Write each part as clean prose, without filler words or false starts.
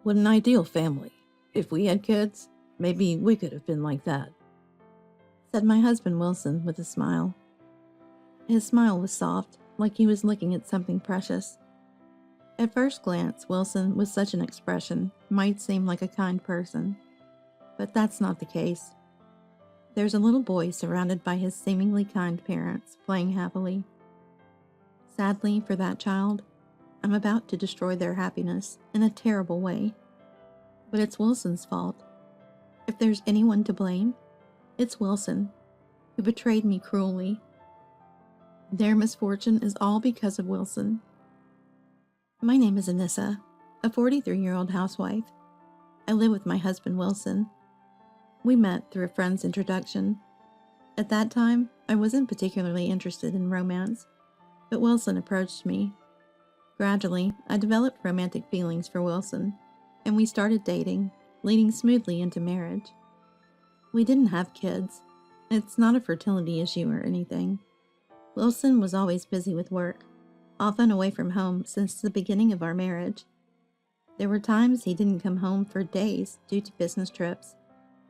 What an ideal family. If we had kids, maybe we could have been like that, said my husband Wilson with a smile. His smile was soft, like he was looking at something precious. At first glance, Wilson, with such an expression, might seem like a kind person. But that's not the case. There's a little boy surrounded by his seemingly kind parents, playing happily. Sadly for that child, I'm about to destroy their happiness in a terrible way. But it's Wilson's fault. If there's anyone to blame, it's Wilson, who betrayed me cruelly. Their misfortune is all because of Wilson. My name is Anissa, a 43-year-old housewife. I live with my husband Wilson. We met through a friend's introduction. At that time, I wasn't particularly interested in romance, but Wilson approached me. Gradually, I developed romantic feelings for Wilson, and we started dating, leading smoothly into marriage. We didn't have kids. It's not a fertility issue or anything. Wilson was always busy with work, often away from home since the beginning of our marriage. There were times he didn't come home for days due to business trips,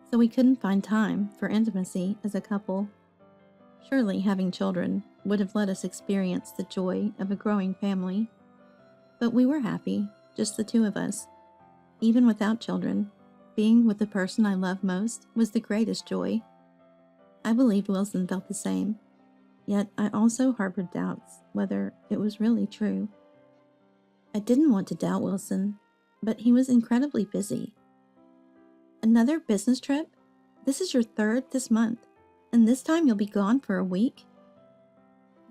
so we couldn't find time for intimacy as a couple. Surely having children would have let us experience the joy of a growing family. But we were happy, just the two of us. Even without children, being with the person I love most was the greatest joy. I believed Wilson felt the same, yet I also harbored doubts whether it was really true. I didn't want to doubt Wilson, but he was incredibly busy. Another business trip? This is your third this month, and this time you'll be gone for a week?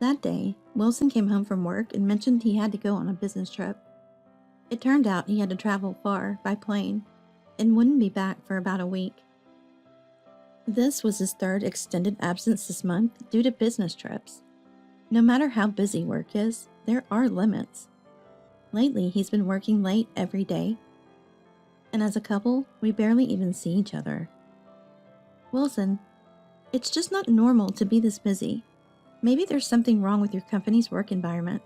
That day, Wilson came home from work and mentioned he had to go on a business trip. It turned out he had to travel far by plane and wouldn't be back for about a week. This was his third extended absence this month due to business trips. No matter how busy work is, there are limits. Lately, he's been working late every day, and as a couple, we barely even see each other. Wilson, it's just not normal to be this busy. Maybe there's something wrong with your company's work environment.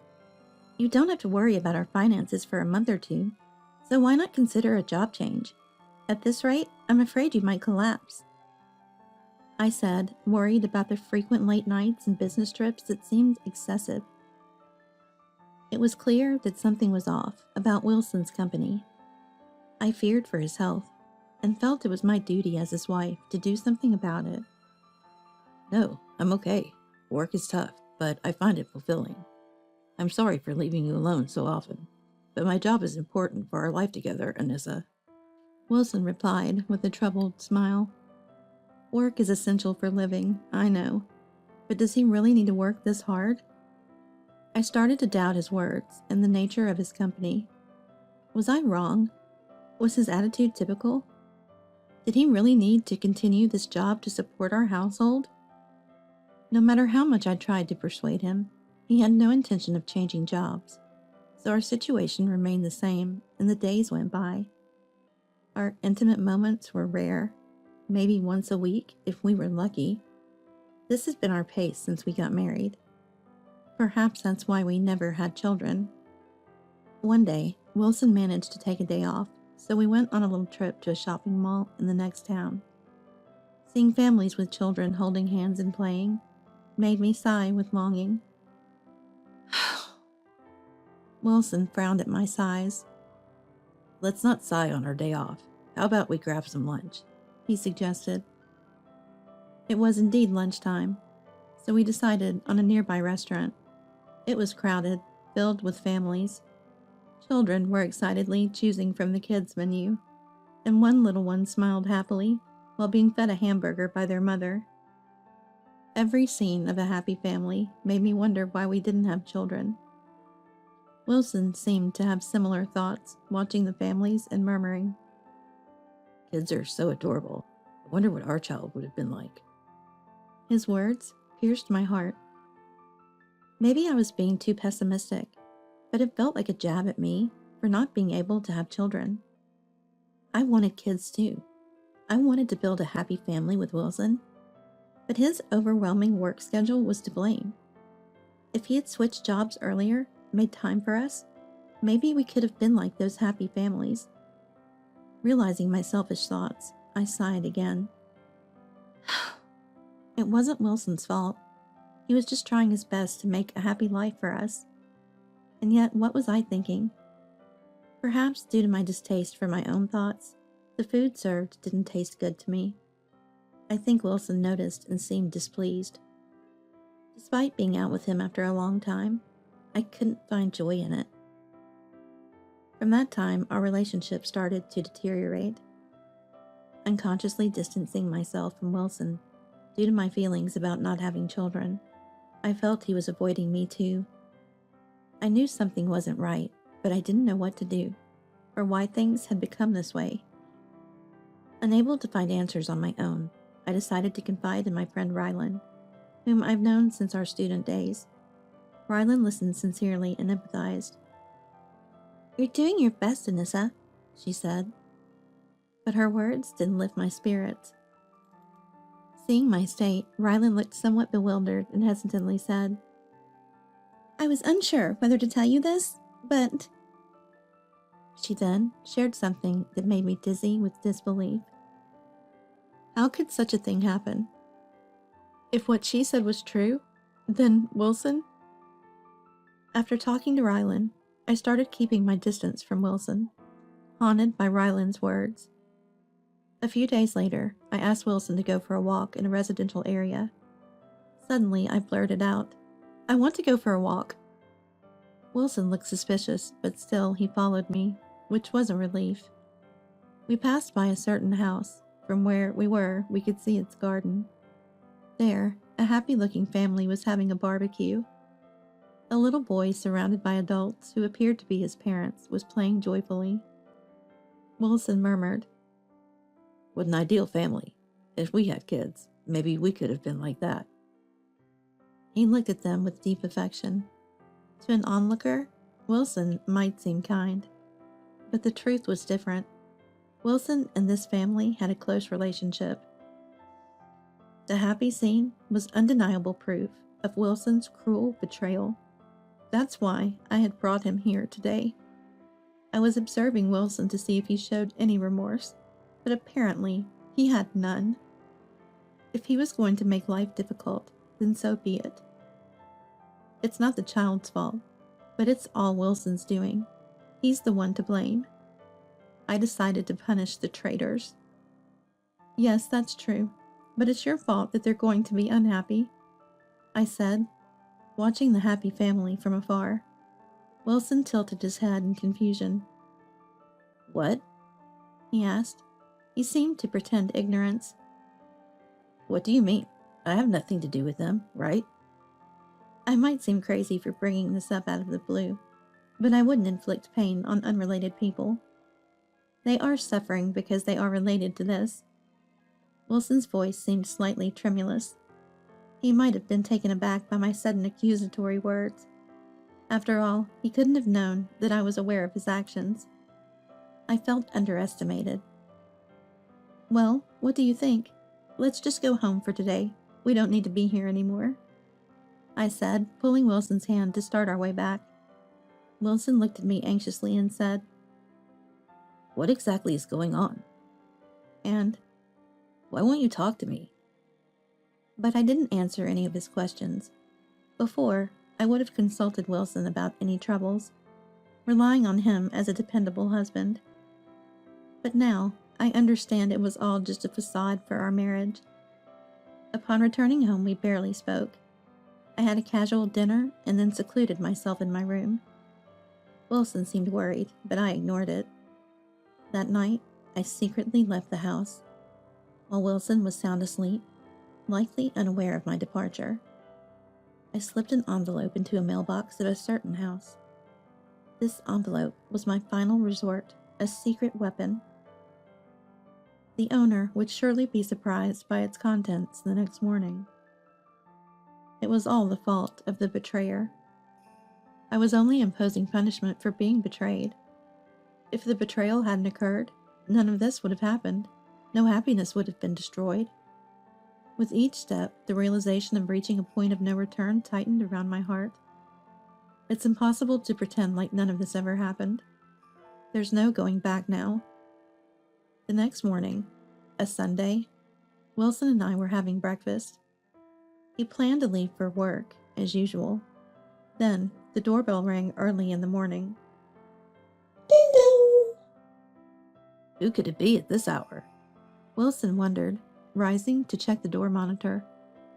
You don't have to worry about our finances for a month or two, so why not consider a job change? At this rate, I'm afraid you might collapse. I said, worried about the frequent late nights and business trips that seemed excessive. It was clear that something was off about Wilson's company. I feared for his health and felt it was my duty as his wife to do something about it. No, I'm okay. Work is tough, but I find it fulfilling. I'm sorry for leaving you alone so often, but my job is important for our life together, Anissa. Wilson replied with a troubled smile. Work is essential for living, I know, but does he really need to work this hard? I started to doubt his words and the nature of his company. Was I wrong? Was his attitude typical? Did he really need to continue this job to support our household? No matter how much I tried to persuade him, he had no intention of changing jobs, so our situation remained the same, and the days went by. Our intimate moments were rare, maybe once a week if we were lucky. This has been our pace since we got married. Perhaps that's why we never had children. One day, Wilson managed to take a day off, so we went on a little trip to a shopping mall in the next town. Seeing families with children holding hands and playing made me sigh with longing. Wilson frowned at my sighs. Let's not sigh on our day off. How about we grab some lunch? He suggested. It was indeed lunchtime, so we decided on a nearby restaurant. It was crowded, filled with families. Children were excitedly choosing from the kids' menu, and one little one smiled happily while being fed a hamburger by their mother. Every scene of a happy family made me wonder why we didn't have children. Wilson seemed to have similar thoughts, watching the families and murmuring, Kids are so adorable. I wonder what our child would have been like. His words pierced my heart. Maybe I was being too pessimistic, but it felt like a jab at me for not being able to have children. I wanted kids too. I wanted to build a happy family with Wilson, but his overwhelming work schedule was to blame. If he had switched jobs earlier, made time for us, maybe we could have been like those happy families. Realizing my selfish thoughts, I sighed again. It wasn't Wilson's fault. He was just trying his best to make a happy life for us. And yet, what was I thinking? Perhaps due to my distaste for my own thoughts, the food served didn't taste good to me. I think Wilson noticed and seemed displeased. Despite being out with him after a long time, I couldn't find joy in it. From that time, our relationship started to deteriorate. Unconsciously distancing myself from Wilson due to my feelings about not having children, I felt he was avoiding me too. I knew something wasn't right, but I didn't know what to do, or why things had become this way. Unable to find answers on my own, I decided to confide in my friend Rylan, whom I've known since our student days. Rylan listened sincerely and empathized. "You're doing your best, Anissa," she said. But her words didn't lift my spirits. Seeing my state, Rylan looked somewhat bewildered and hesitantly said, "I was unsure whether to tell you this, but..." She then shared something that made me dizzy with disbelief. How could such a thing happen? If what she said was true, then Wilson? After talking to Rylan, I started keeping my distance from Wilson, haunted by Rylan's words. A few days later, I asked Wilson to go for a walk in a residential area. Suddenly, I blurted out, "I want to go for a walk." Wilson looked suspicious, but still he followed me, which was a relief. We passed by a certain house. From where we were, we could see its garden. There, a happy-looking family was having a barbecue. A little boy surrounded by adults who appeared to be his parents was playing joyfully. Wilson murmured, "What an ideal family. If we had kids, maybe we could have been like that." He looked at them with deep affection. To an onlooker, Wilson might seem kind, but the truth was different. Wilson and this family had a close relationship. The happy scene was undeniable proof of Wilson's cruel betrayal. That's why I had brought him here today. I was observing Wilson to see if he showed any remorse, but apparently he had none. If he was going to make life difficult, then so be it. It's not the child's fault, but it's all Wilson's doing. He's the one to blame. I decided to punish the traitors. "Yes, that's true, but it's your fault that they're going to be unhappy," I said, watching the happy family from afar. Wilson tilted his head in confusion. "What?" he asked. He seemed to pretend ignorance. "What do you mean? I have nothing to do with them, right?" I might seem crazy for bringing this up out of the blue, but I wouldn't inflict pain on unrelated people. They are suffering because they are related to this. Wilson's voice seemed slightly tremulous. He might have been taken aback by my sudden accusatory words. After all, he couldn't have known that I was aware of his actions. I felt underestimated. "Well, what do you think? Let's just go home for today. We don't need to be here anymore," I said, pulling Wilson's hand to start our way back. Wilson looked at me anxiously and said, "What exactly is going on? And why won't you talk to me?" But I didn't answer any of his questions. Before, I would have consulted Wilson about any troubles, relying on him as a dependable husband. But now, I understand it was all just a facade for our marriage. Upon returning home, we barely spoke. I had a casual dinner and then secluded myself in my room. Wilson seemed worried, but I ignored it. That night, I secretly left the house, while Wilson was sound asleep, likely unaware of my departure. I slipped an envelope into a mailbox at a certain house. This envelope was my final resort, a secret weapon. The owner would surely be surprised by its contents the next morning. It was all the fault of the betrayer. I was only imposing punishment for being betrayed. If the betrayal hadn't occurred, none of this would have happened. No happiness would have been destroyed. With each step, the realization of reaching a point of no return tightened around my heart. It's impossible to pretend like none of this ever happened. There's no going back now. The next morning, a Sunday, Wilson and I were having breakfast. He planned to leave for work, as usual. Then, the doorbell rang early in the morning. Ding dong! Who could it be at this hour? Wilson wondered, rising to check the door monitor.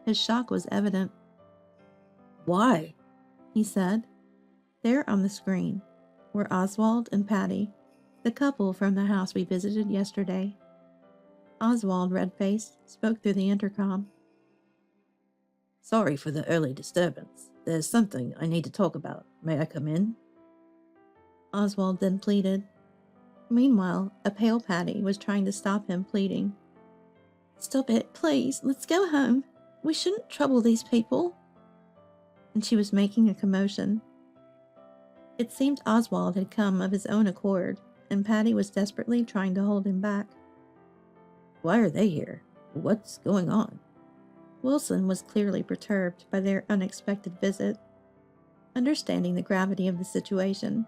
His shock was evident. Why? He said. There on the screen were Oswald and Patty, the couple from the house we visited yesterday. Oswald, red-faced, spoke through the intercom. Sorry for the early disturbance. There's something I need to talk about. May I come in? Oswald then pleaded. Meanwhile, a pale Patty was trying to stop him, pleading. Stop it, please. Let's go home. We shouldn't trouble these people. And she was making a commotion. It seemed Oswald had come of his own accord, and Patty was desperately trying to hold him back. Why are they here? What's going on? Wilson was clearly perturbed by their unexpected visit. Understanding the gravity of the situation,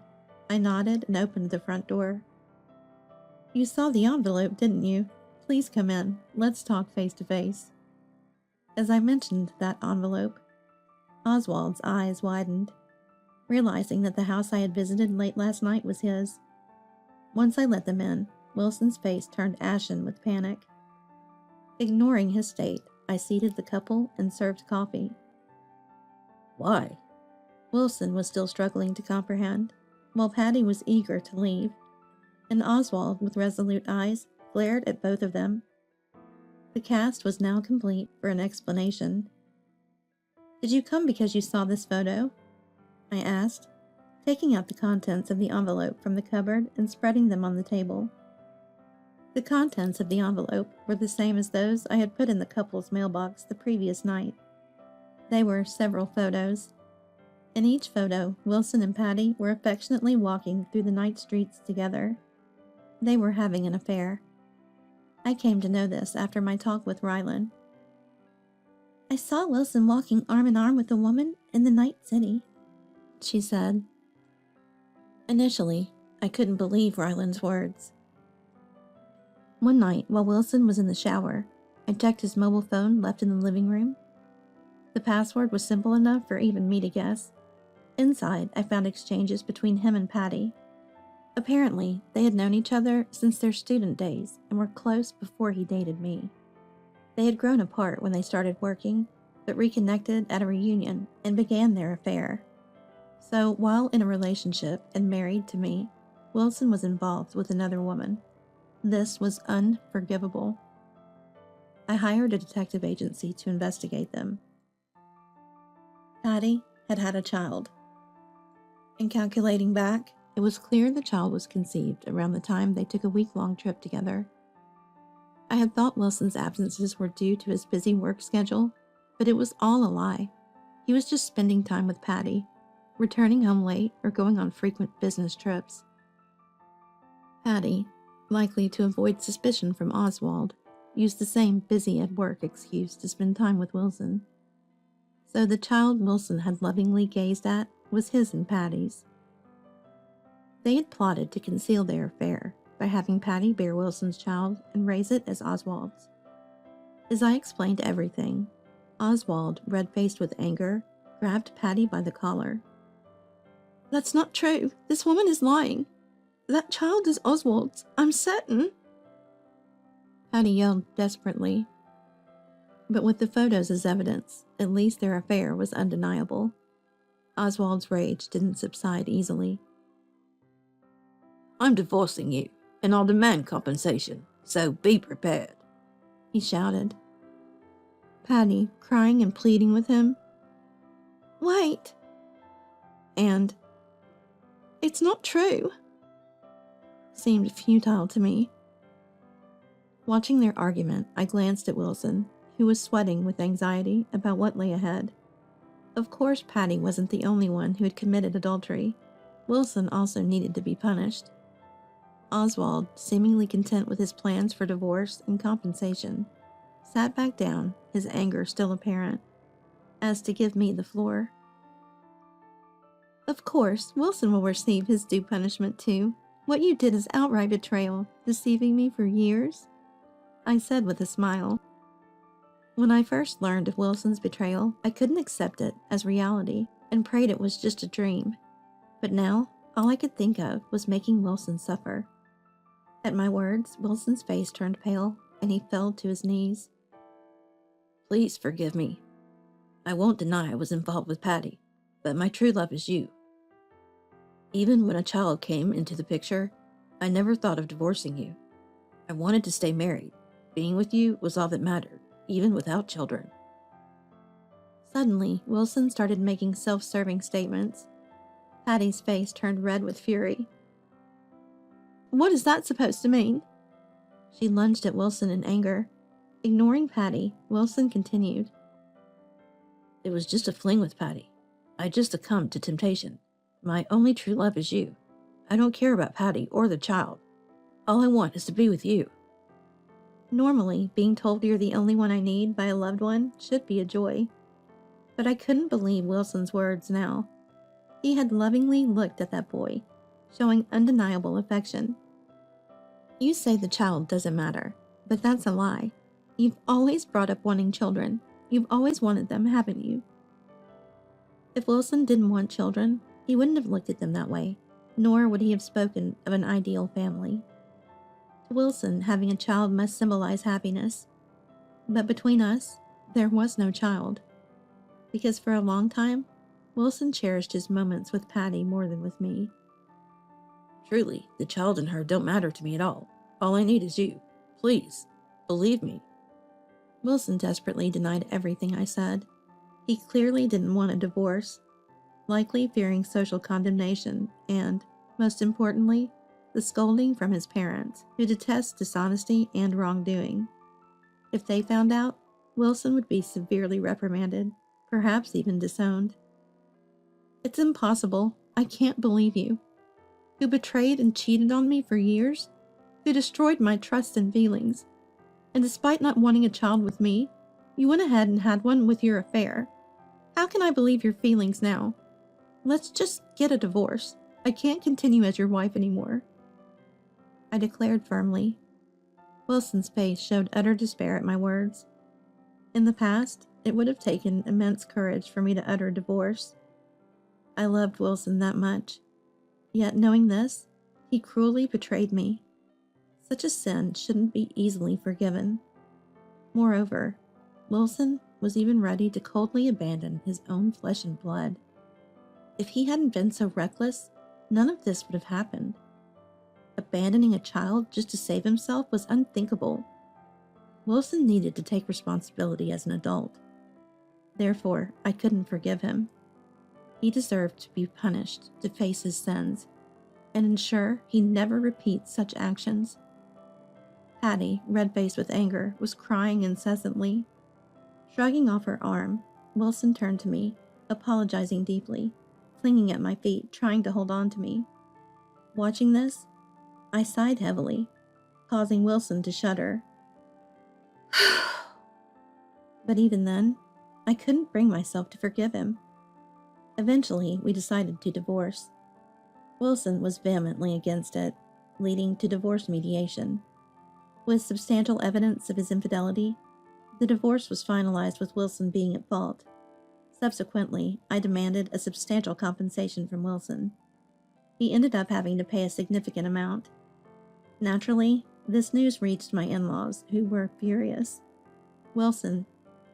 I nodded and opened the front door. You saw the envelope, didn't you? Please come in. Let's talk face to face. As I mentioned that envelope, Oswald's eyes widened, realizing that the house I had visited late last night was his. Once I let them in, Wilson's face turned ashen with panic. Ignoring his state, I seated the couple and served coffee. Why? Wilson was still struggling to comprehend, while Patty was eager to leave, and Oswald, with resolute eyes, glared at both of them. The cast was now complete for an explanation. Did you come because you saw this photo? I asked, taking out the contents of the envelope from the cupboard and spreading them on the table. The contents of the envelope were the same as those I had put in the couple's mailbox the previous night. They were several photos. In each photo, Wilson and Patty were affectionately walking through the night streets together. They were having an affair. I came to know this after my talk with Rylan. I saw Wilson walking arm in arm with a woman in the night city, she said. Initially, I couldn't believe Rylan's words. One night, while Wilson was in the shower, I checked his mobile phone left in the living room. The password was simple enough for even me to guess. Inside, I found exchanges between him and Patty. Apparently, they had known each other since their student days and were close before he dated me. They had grown apart when they started working, but reconnected at a reunion and began their affair. So, while in a relationship and married to me, Wilson was involved with another woman. This was unforgivable. I hired a detective agency to investigate them. Patty had had a child. In calculating back, it was clear the child was conceived around the time they took a week-long trip together. I had thought Wilson's absences were due to his busy work schedule, but it was all a lie. He was just spending time with Patty, returning home late or going on frequent business trips. Patty, likely to avoid suspicion from Oswald, used the same busy at work excuse to spend time with Wilson. So the child Wilson had lovingly gazed at was his and Patty's. They had plotted to conceal their affair by having Patty bear Wilson's child and raise it as Oswald's. As I explained everything, Oswald, red-faced with anger, grabbed Patty by the collar. That's not true. This woman is lying. That child is Oswald's. I'm certain. Patty yelled desperately. But with the photos as evidence, at least their affair was undeniable. Oswald's rage didn't subside easily. I'm divorcing you, and I'll demand compensation, so be prepared, he shouted. Patty, crying and pleading with him. Wait. And, it's not true, seemed futile to me. Watching their argument, I glanced at Wilson, who was sweating with anxiety about what lay ahead. Of course, Patty wasn't the only one who had committed adultery. Wilson also needed to be punished. Oswald, seemingly content with his plans for divorce and compensation, sat back down, his anger still apparent, as to give me the floor. Of course, Wilson will receive his due punishment too, What you did is outright betrayal, deceiving me for years, I said with a smile. When I first learned of Wilson's betrayal, I couldn't accept it as reality and prayed it was just a dream. But now, all I could think of was making Wilson suffer. At my words, Wilson's face turned pale and he fell to his knees. Please forgive me. I won't deny I was involved with Patty, but my true love is you. Even when a child came into the picture, I never thought of divorcing you. I wanted to stay married. Being with you was all that mattered, even without children. Suddenly, Wilson started making self-serving statements. Patty's face turned red with fury. What is that supposed to mean? She lunged at Wilson in anger. Ignoring Patty, Wilson continued. It was just a fling with Patty. I just succumbed to temptation. My only true love is you. I don't care about Patty or the child. All I want is to be with you. Normally, being told you're the only one I need by a loved one should be a joy. But I couldn't believe Wilson's words now. He had lovingly looked at that boy, showing undeniable affection. You say the child doesn't matter, but that's a lie. You've always brought up wanting children. You've always wanted them, haven't you? If Wilson didn't want children, he wouldn't have looked at them that way, nor would he have spoken of an ideal family. To Wilson, having a child must symbolize happiness. But between us, there was no child. Because for a long time, Wilson cherished his moments with Patty more than with me. Truly, the child and her don't matter to me at all. All I need is you. Please, believe me. Wilson desperately denied everything I said. He clearly didn't want a divorce, likely fearing social condemnation and, most importantly, the scolding from his parents, who detest dishonesty and wrongdoing. If they found out, Wilson would be severely reprimanded, perhaps even disowned. It's impossible. I can't believe you. Who betrayed and cheated on me for years? Who destroyed my trust and feelings? And despite not wanting a child with me, you went ahead and had one with your affair. How can I believe your feelings now? Let's just get a divorce. I can't continue as your wife anymore. I declared firmly. Wilson's face showed utter despair at my words. In the past, it would have taken immense courage for me to utter divorce. I loved Wilson that much. Yet knowing this, he cruelly betrayed me. Such a sin shouldn't be easily forgiven. Moreover, Wilson was even ready to coldly abandon his own flesh and blood. If he hadn't been so reckless, none of this would have happened. Abandoning a child just to save himself was unthinkable. Wilson needed to take responsibility as an adult. Therefore, I couldn't forgive him. He deserved to be punished to face his sins and ensure he never repeats such actions. Patty, red-faced with anger, was crying incessantly. Shrugging off her arm, Wilson turned to me, apologizing deeply, clinging at my feet, trying to hold on to me. Watching this, I sighed heavily, causing Wilson to shudder. But even then, I couldn't bring myself to forgive him. Eventually, we decided to divorce. Wilson was vehemently against it, leading to divorce mediation. With substantial evidence of his infidelity, the divorce was finalized with Wilson being at fault. Subsequently, I demanded a substantial compensation from Wilson. He ended up having to pay a significant amount. Naturally, this news reached my in-laws, who were furious. Wilson,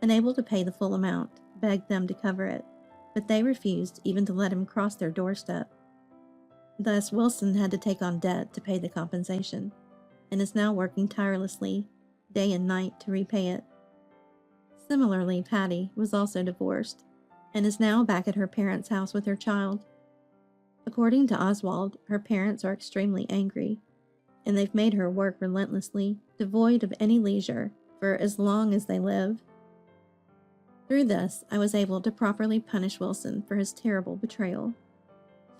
unable to pay the full amount, begged them to cover it, but they refused even to let him cross their doorstep. Thus, Wilson had to take on debt to pay the compensation, and is now working tirelessly, day and night, to repay it. Similarly, Patty was also divorced, and is now back at her parents' house with her child. According to Oswald, her parents are extremely angry, and they've made her work relentlessly, devoid of any leisure, for as long as they live. Through this, I was able to properly punish Wilson for his terrible betrayal.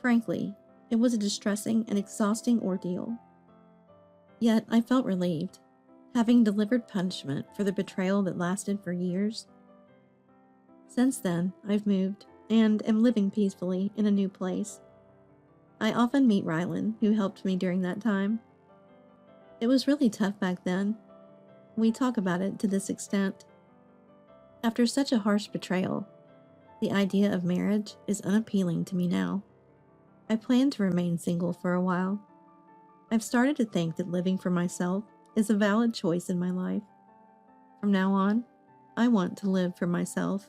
Frankly, it was a distressing and exhausting ordeal. Yet I felt relieved, having delivered punishment for the betrayal that lasted for years. Since then, I've moved, and am living peacefully in a new place. I often meet Rylan, who helped me during that time. It was really tough back then. We talk about it to this extent. After such a harsh betrayal, the idea of marriage is unappealing to me now. I plan to remain single for a while. I've started to think that living for myself is a valid choice in my life. From now on, I want to live for myself.